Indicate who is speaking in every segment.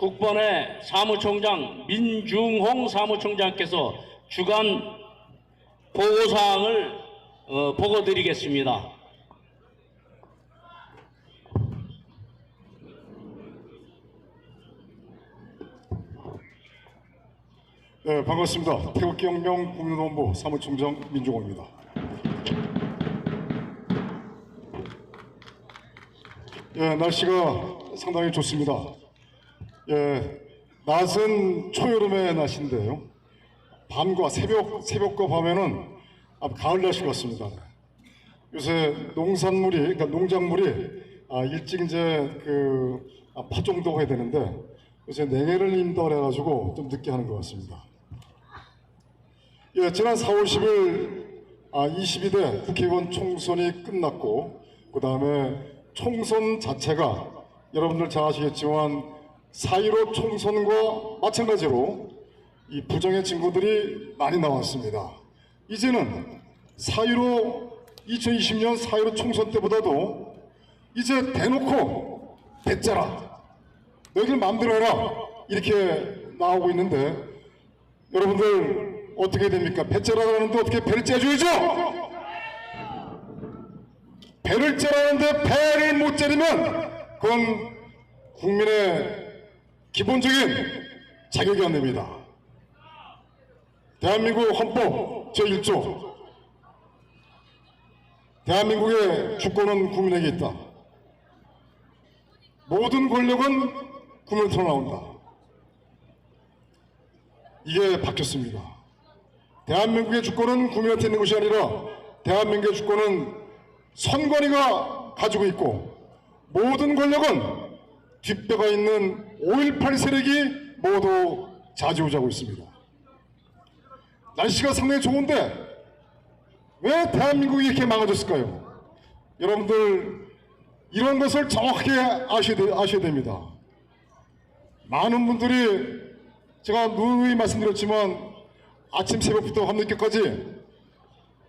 Speaker 1: 국번의 사무총장 민중홍 사무총장께서 주간 보고사항을 보고드리겠습니다.
Speaker 2: 네, 반갑습니다. 태극기혁명 국민본부 사무총장 민중홍입니다. 예, 날씨가 상당히 좋습니다. 예, 낮은 초여름의 날씨인데요. 밤과 새벽과 밤에는 가을 날씨 같습니다. 요새 농산물이, 그러니까 농작물이 일찍 이제 파종도 해야 되는데 요새 냉해를 인다 그래가지고 좀 늦게 하는 것 같습니다. 예, 지난 4월 10일 22대 국회의원 총선이 끝났고 그 다음에 총선 자체가 여러분들 잘 아시겠지만 4.15 총선과 마찬가지로 이 부정의 증거들이 많이 나왔습니다. 이제는 2020년 4.15 총선 때보다도 이제 대놓고 배짜라, 너희들 마음대로 해라, 이렇게 나오고 있는데 여러분들 어떻게 됩니까? 배짜라는데 어떻게 배를 째줘야죠? 배를 째라는데 배를 못 째리면 그건 국민의 기본적인 자격이 안 됩니다. 대한민국 헌법 제1조 대한민국의 주권은 국민에게 있다. 모든 권력은 국민으로부터 나온다. 이게 바뀌었습니다. 대한민국의 주권은 국민한테 있는 것이 아니라 대한민국의 주권은 선관위가 가지고 있고 모든 권력은 뒷배가 있는 5.18 세력이 모두 좌지우지하고 있습니다. 날씨가 상당히 좋은데 왜 대한민국이 이렇게 망가졌을까요? 여러분들 이런 것을 정확하게 아셔야 됩니다. 많은 분들이 제가 누누이 말씀드렸지만 아침 새벽부터 밤늦게까지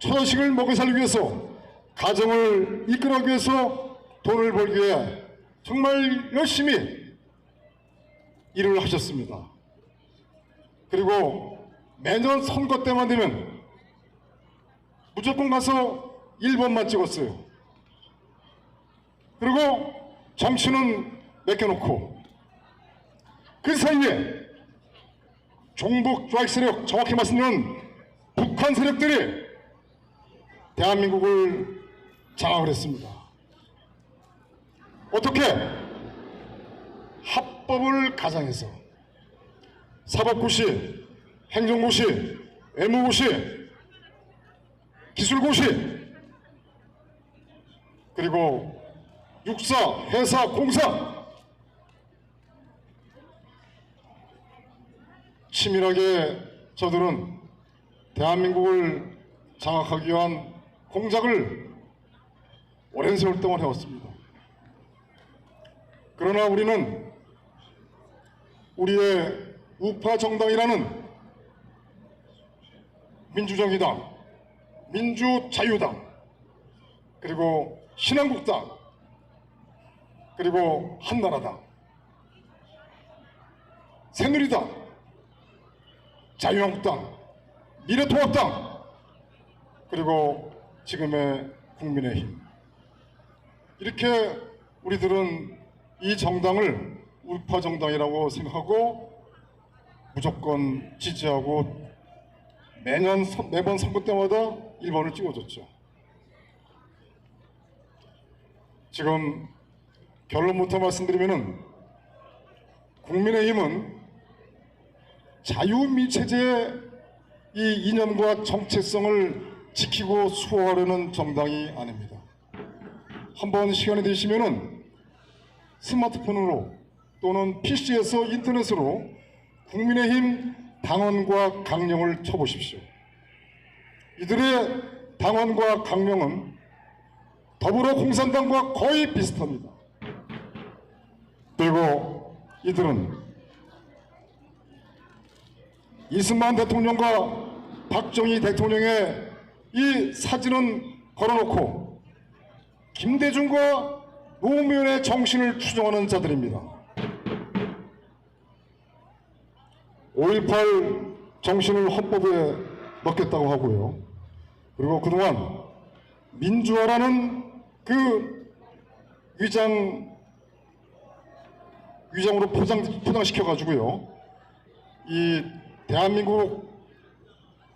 Speaker 2: 처자식을 먹여 살리기 위해서 가정을 이끌어가기 위해서 돈을 벌기 위해 정말 열심히 일을 하셨습니다. 그리고 매년 선거 때만 되면 무조건 가서 1번만 찍었어요. 그리고 정치는 맡겨놓고 그 사이에 종북 좌익 세력, 정확히 말씀드리면 북한 세력들이 대한민국을 장악을 했습니다. 어떻게? 합법을 가장해서 사법고시, 행정고시, 외무고시, 기술고시, 그리고 육사, 회사, 공사 치밀하게 저들은 대한민국을 장악하기 위한 공작을 오랜 세월 동안 해왔습니다. 그러나 우리는 우리의 우파 정당이라는 민주정의당, 민주자유당, 그리고 신한국당, 그리고 한나라당, 새누리당, 자유한국당, 미래통합당, 그리고 지금의 국민의힘, 이렇게 우리들은 이 정당을 우파 정당이라고 생각하고 무조건 지지하고 매번 선거 때마다 1번을 찍어줬죠. 지금 결론부터 말씀드리면은 국민의힘은 자유민체제의 이 이념과 정체성을 지키고 수호하려는 정당이 아닙니다. 한번 시간이 되시면은 스마트폰으로 또는 PC에서 인터넷으로 국민의힘 당원과 강령을 쳐보십시오. 이들의 당원과 강령은 더불어공산당과 거의 비슷합니다. 그리고 이들은 이승만 대통령과 박정희 대통령의 이 사진은 걸어놓고 김대중과 노무현의 정신을 추종하는 자들입니다. 5.18 정신을 헌법에 넣겠다고 하고요. 그리고 그동안 민주화라는 그 위장으로 포장시켜가지고요. 이 대한민국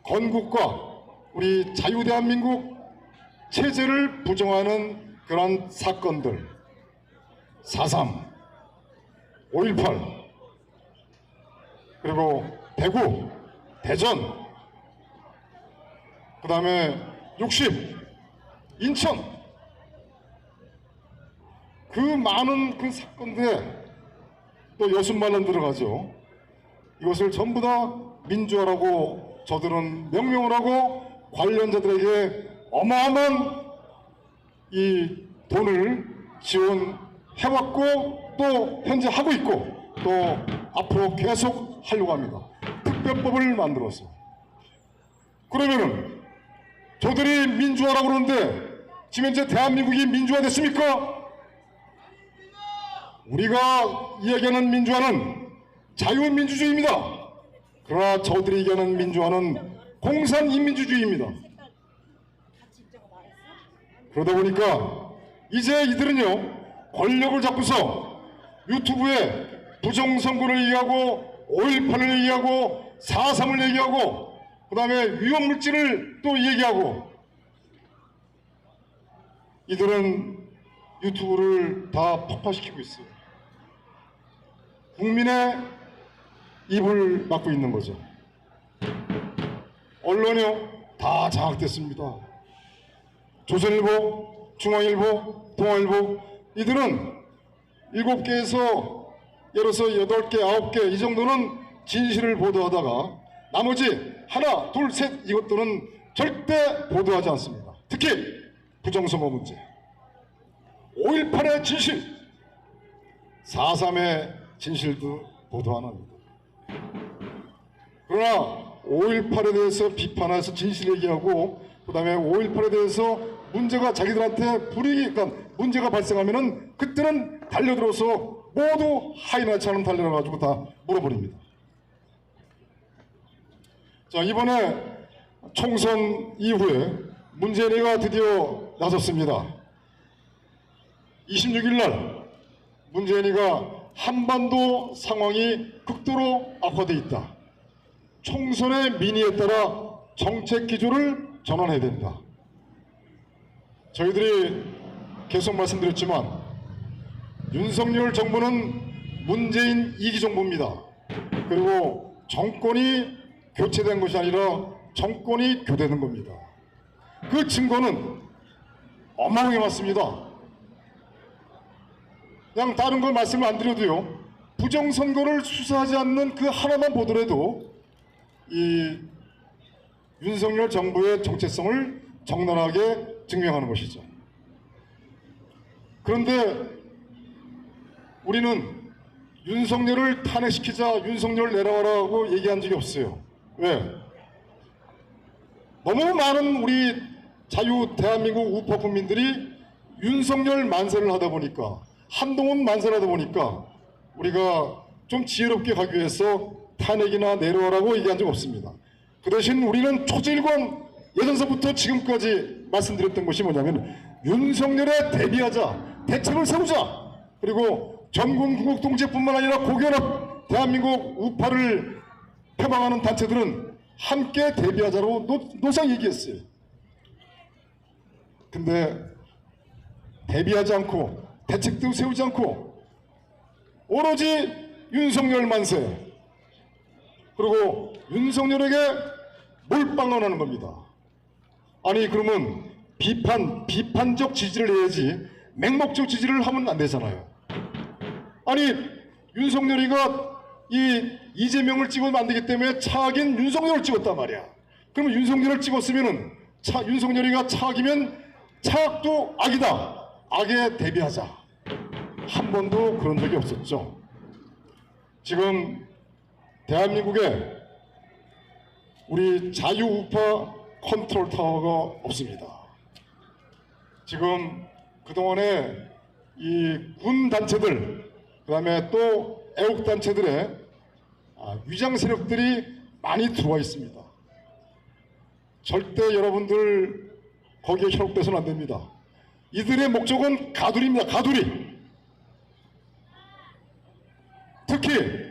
Speaker 2: 건국과 우리 자유대한민국 체제를 부정하는 그런 사건들, 4.3, 5.18, 그리고 대구, 대전, 그 다음에 60, 인천, 그 많은 그 사건들에 또 60만 들어가죠. 이것을 전부 다 민주화라고 저들은 명명을 하고 관련자들에게 어마어마한 이 돈을 지원해왔고 또 현재 하고 있고 또 앞으로 계속 하려고 합니다. 특별법을 만들어서. 그러면은 저들이 민주화라고 그러는데 지금 현재 대한민국이 민주화됐습니까? 우리가 이야기하는 민주화는 자유민주주의입니다. 그러나 저들이 얘기하는 민주화는 공산인민주주의입니다. 그러다 보니까 이제 이들은요, 권력을 잡고서 유튜브에 부정선거를 얘기하고 5.18을 얘기하고 4.3을 얘기하고 그 다음에 위험물질을 또 얘기하고, 이들은 유튜브를 다 폭파시키고 있어요. 국민의 입을 막고 있는 거죠. 언론이요, 다 장악됐습니다. 조선일보, 중앙일보, 동아일보, 이들은 7개에서 예를 들어서 8개, 9개 이 정도는 진실을 보도하다가 나머지 하나, 둘, 셋 이것들은 절대 보도하지 않습니다. 특히 부정선거 문제, 5.18의 진실, 4.3의 진실도 보도 안 합니다. 그러나 5.18에 대해서 비판해서 진실 얘기하고 그 다음에 5.18에 대해서 문제가 자기들한테 그러니까 문제가 발생하면은 그때는 달려들어서 모두 하이나 차는 달려가지고 다 물어버립니다. 자, 이번에 총선 이후에 문재인이가 드디어 나섰습니다. 26일 날 문재인이가 한반도 상황이 극도로 악화되어 있다. 총선의 민의에 따라 정책 기조를 전환해야 된다. 저희들이 계속 말씀드렸지만 윤석열 정부는 문재인 2기 정부입니다. 그리고 정권이 교체된 것이 아니라 정권이 교대된 겁니다. 그 증거는 어마어마하게 많습니다. 그냥 다른 걸 말씀을 안 드려도요, 부정선거를 수사하지 않는 그 하나만 보더라도 이 윤석열 정부의 정체성을 적나라하게 증명하는 것이죠. 그런데 우리는 윤석열을 탄핵시키자, 윤석열 내려와라고 얘기한 적이 없어요. 왜? 너무 많은 우리 자유 대한민국 우파 국민들이 윤석열 만세를 하다 보니까, 한동훈 만세를 하다 보니까 우리가 좀 지혜롭게 가기 위해서 탄핵이나 내려와라고 얘기한 적 없습니다. 그 대신 우리는 초질권 예전서부터 지금까지 말씀드렸던 것이 뭐냐면 윤석열에 대비하자, 대책을 세우자, 그리고 전군 구국 동지뿐만 아니라 고견업 대한민국 우파를 폐방하는 단체들은 함께 대비하자로 노상 얘기했어요. 근데 대비하지 않고 대책도 세우지 않고 오로지 윤석열 만세, 그리고 윤석열에게 몰빵을 하는 겁니다. 아니 그러면 비판적 지지를 해야지 맹목적 지지를 하면 안 되잖아요. 아니 윤석열이가 이재명을 찍으면 안 되기 때문에 차악인 윤석열을 찍었단 말이야. 그러면 윤석열을 찍었으면은 윤석열이가 차악이면 차악도 악이다. 악에 대비하자. 한 번도 그런 적이 없었죠. 지금 대한민국에 우리 자유우파 컨트롤 타워가 없습니다. 지금 그동안에 이 군 단체들, 그 다음에 또 애국 단체들의 위장 세력들이 많이 들어와 있습니다. 절대 여러분들 거기에 현혹돼서는 안 됩니다. 이들의 목적은 가두리입니다. 가두리. 특히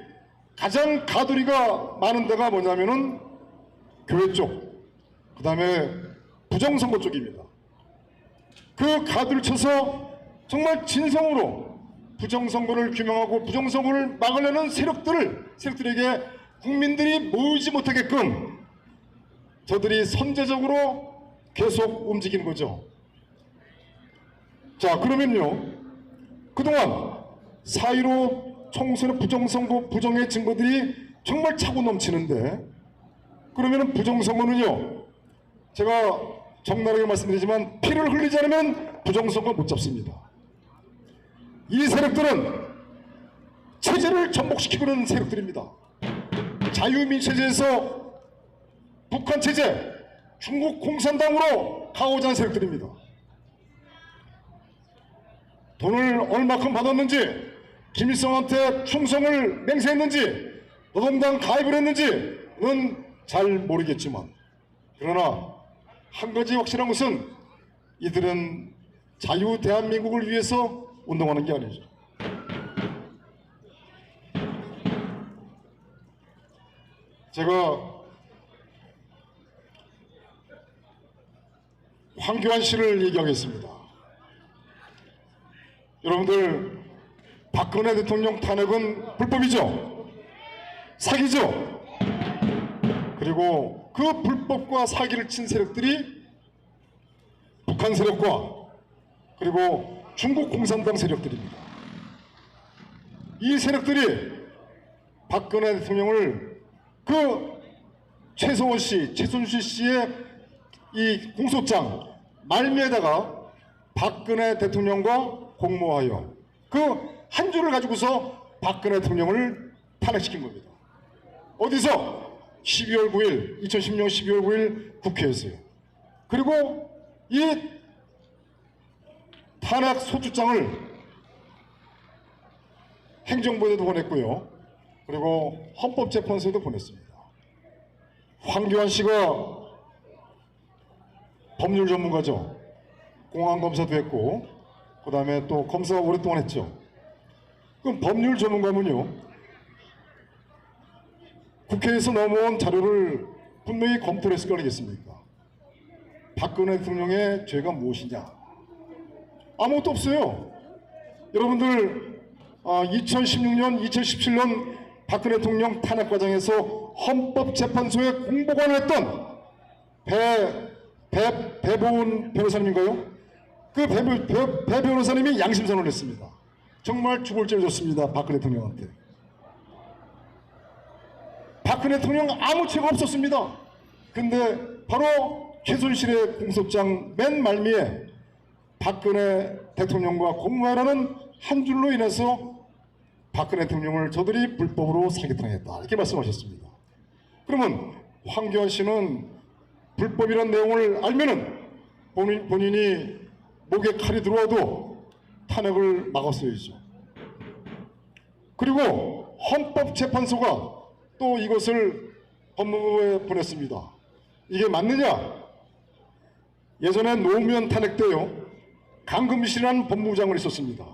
Speaker 2: 가장 가두리가 많은 데가 뭐냐면은 교회 쪽, 그 다음에 부정선거 쪽입니다. 그 가두를 쳐서 정말 진성으로 부정선거를 규명하고 부정선거를 막으려는 세력들에게 국민들이 모이지 못하게끔 저들이 선제적으로 계속 움직이는 거죠. 자, 그러면요, 그동안 4.15 총선의 부정선거 부정의 증거들이 정말 차고 넘치는데, 그러면 부정선거는요, 제가 적나라하게 말씀드리지만 피를 흘리지 않으면 부정선거 못 잡습니다. 이 세력들은 체제를 전복시키고 있는 세력들입니다. 자유민주체제에서 북한 체제, 중국 공산당으로 가고자 하는 세력들입니다. 돈을 얼마큼 받았는지, 김일성한테 충성을 맹세했는지, 노동당 가입을 했는지는 잘 모르겠지만, 그러나 한 가지 확실한 것은 이들은 자유 대한민국을 위해서 운동하는 게 아니죠. 제가 황교안 씨를 얘기하겠습니다. 여러분들, 박근혜 대통령 탄핵은 불법이죠? 사기죠? 그리고 그 불법과 사기를 친 세력들이 북한 세력과 그리고 중국 공산당 세력들입니다. 이 세력들이 박근혜 대통령을 그 최서원 씨, 최순실 씨의 이 공소장 말미에다가 박근혜 대통령과 공모하여 그 한 줄을 가지고서 박근혜 대통령을 탄핵시킨 겁니다. 어디서? 12월 9일, 2010년 12월 9일 국회에서요. 그리고 이 탄핵 소추장을 행정부에도 보냈고요. 그리고 헌법재판소에도 보냈습니다. 황교안 씨가 법률 전문가죠. 공안검사도 했고, 그 다음에 또 검사 오랫동안 했죠. 그럼 법률 전문가면요, 국회에서 넘어온 자료를 분명히 검토를 했을 거 아니겠습니까? 박근혜 대통령의 죄가 무엇이냐? 아무것도 없어요. 여러분들, 2016년, 2017년 박근혜 대통령 탄핵 과정에서 헌법재판소에 공보관을 했던 배보은 변호사님인가요? 그 배 변호사님이 양심선언을 했습니다. 정말 죽을 죄를 졌습니다. 박근혜 대통령한테. 박근혜 대통령 아무 죄가 없었습니다. 근데 바로 최순실의 공소장 맨 말미에 박근혜 대통령과 공모하라는 한 줄로 인해서 박근혜 대통령을 저들이 불법으로 사기당했다, 이렇게 말씀하셨습니다. 그러면 황교안 씨는 불법이라는 내용을 알면은 본인이 목에 칼이 들어와도 탄핵을 막았어야죠. 그리고 헌법재판소가 또 이것을 법무부에 보냈습니다. 이게 맞느냐? 예전에 노무현 탄핵 때요, 강금실이라는 법무부장을 있었습니다.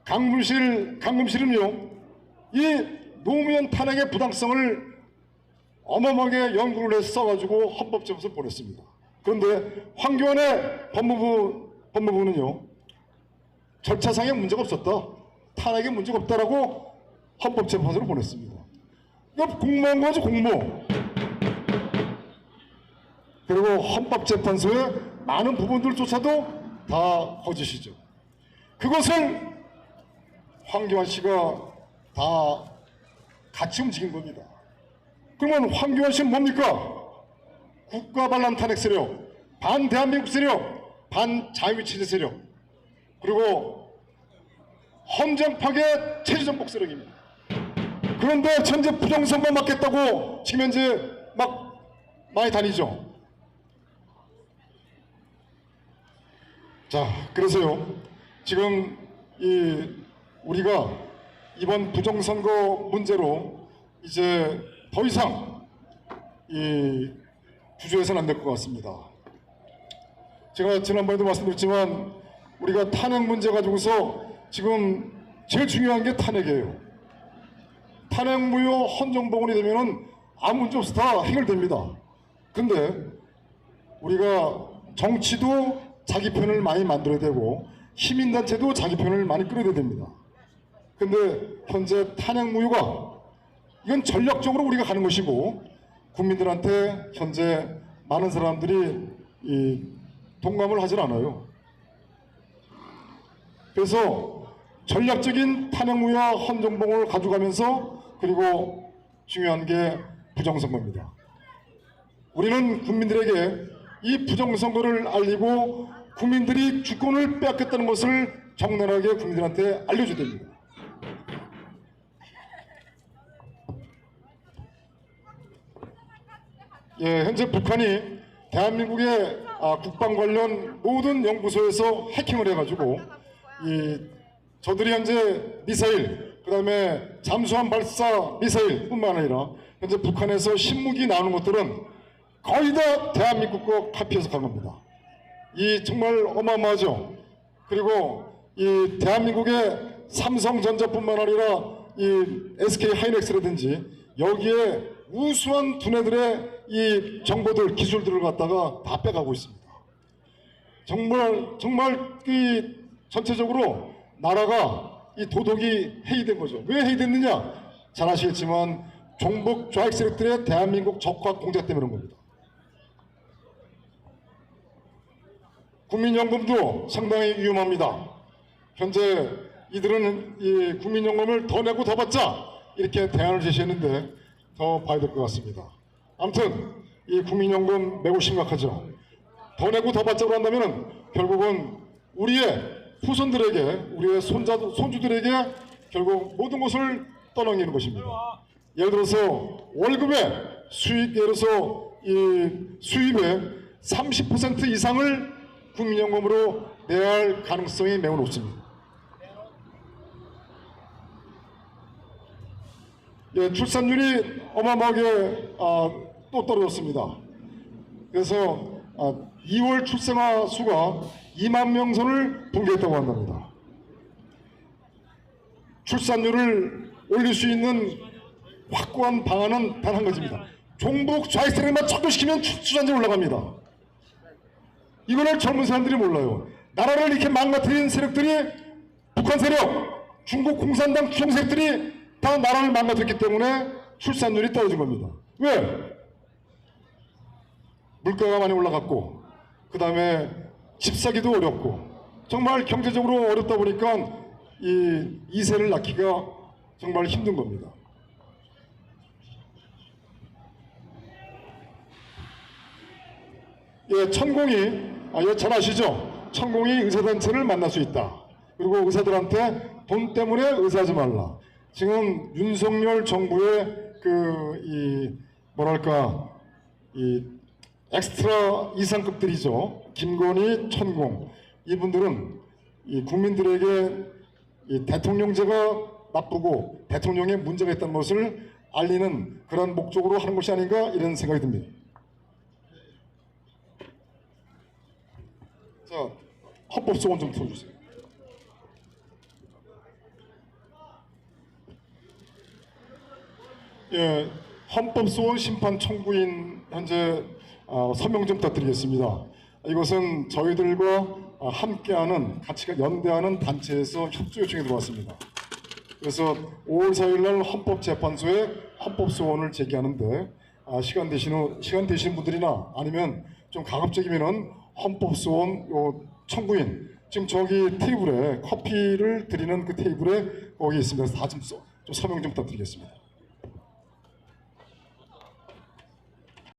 Speaker 2: 강금실은요, 이 노무현 탄핵의 부당성을 어마어마하게 연구를 해서 써가지고 헌법재판소에 보냈습니다. 그런데 황교안의 법무부는요, 절차상에 문제가 없었다, 탄핵에 문제가 없다라고 헌법재판소로 보냈습니다. 이거 공모한 거죠, 공모. 그리고 헌법재판소의 많은 부분들조차도 다 거짓이죠. 그것을 황교안 씨가 다 같이 움직인 겁니다. 그러면 황교안 씨는 뭡니까? 국가반란 탄핵 세력, 반대한민국 세력, 반자유체제 세력, 그리고 헌정 파괴 체제전복 세력입니다. 그런데 현재 부정선거 막겠다고 지금 현재 막 많이 다니죠. 자, 그래서요, 지금 우리가 이번 부정선거 문제로 이제 더 이상 이 주저해서는 안 될 것 같습니다. 제가 지난번에도 말씀드렸지만 우리가 탄핵 문제 가지고서 지금 제일 중요한 게 탄핵이에요. 탄핵 무효 헌정봉원이 되면은 아무 문제 없어 다 해결됩니다. 근데 우리가 정치도 자기 편을 많이 만들어야 되고 시민단체도 자기 편을 많이 끌어야 됩니다. 근데 현재 탄핵 무효가 이건 전략적으로 우리가 가는 것이고 국민들한테 현재 많은 사람들이 동감을 하질 않아요. 그래서 전략적인 탄핵 무효 헌정봉을 가져가면서 그리고 중요한 게 부정선거입니다. 우리는 국민들에게 이 부정선거를 알리고 국민들이 주권을 빼앗겼다는 것을 적나라하게 국민들한테 알려줘야 됩니다. 현재 북한이 대한민국의 국방 관련 모든 연구소에서 해킹을 해가지고 저들이 현재 미사일, 그 다음에 잠수함 발사 미사일뿐만 아니라 현재 북한에서 신무기 나오는 것들은 거의 다 대한민국 거 카피해서 간 겁니다. 이 정말 어마어마하죠. 그리고 이 대한민국의 삼성전자뿐만 아니라 이 SK 하이닉스라든지 여기에 우수한 두뇌들의 이 정보들, 기술들을 갖다가 다 빼가고 있습니다. 정말 이 전체적으로 나라가 이 도덕이 해이된 거죠. 왜 해이됐느냐? 잘 아시겠지만 종북 좌익 세력들의 대한민국 적화 공작 때문에 그런 겁니다. 국민연금도 상당히 위험합니다. 현재 이들은 이 국민연금을 더 내고 더 받자 이렇게 대안을 제시했는데 더 봐야 될 것 같습니다. 아무튼 이 국민연금 매우 심각하죠. 더 내고 더 받자고 한다면 결국은 우리의 후손들에게, 우리의 손주들에게 결국 모든 것을 떠넘기는 것입니다. 예를 들어서 월급의 수익, 예를 들어서 이 수입의 30% 이상을 국민연금으로 내야 할 가능성이 매우 높습니다. 출산율이 어마어마하게 또 떨어졌습니다. 그래서 2월 출생아 수가 2만 명 선을 붕괴했다고 한답니다. 출산율을 올릴 수 있는 확고한 방안은 단 한 가지입니다. 종북 좌익 세력만 척결시키면 출산율이 올라갑니다. 이거를 젊은 사람들이 몰라요. 나라를 이렇게 망가뜨린 세력들이 북한 세력, 중국 공산당 추종 세력들이 다 나라를 망가뜨렸기 때문에 출산율이 떨어진 겁니다. 왜? 물가가 많이 올라갔고, 그 다음에 집 사기도 어렵고, 정말 경제적으로 어렵다 보니까 이 2세를 낳기가 정말 힘든 겁니다. 천공이 잘 아시죠? 천공이 의사단체를 만날 수 있다. 그리고 의사들한테 돈 때문에 의사하지 말라. 지금 윤석열 정부의 이 엑스트라 이상급들이죠. 김건희, 천공. 이분들은 이 국민들에게 이 대통령제가 나쁘고 대통령에 문제가 있다는 것을 알리는 그런 목적으로 하는 것이 아닌가 이런 생각이 듭니다. 자, 헌법소원 좀 틀어주세요. 헌법소원 심판 청구인 현재 서명 좀 부탁드리겠습니다. 이것은 저희들과 함께하는 같이 연대하는 단체에서 협조 요청이 들어왔습니다. 그래서 5월 4일 날 헌법재판소에 헌법소원을 제기하는데 시간 되시는 분들이나 아니면 좀 가급적이면은 헌법소원 청구인 지금 저기 테이블에 커피를 드리는 그 테이블에 거기 있습니다. 그래서 다 좀 서명 좀 부탁드리겠습니다.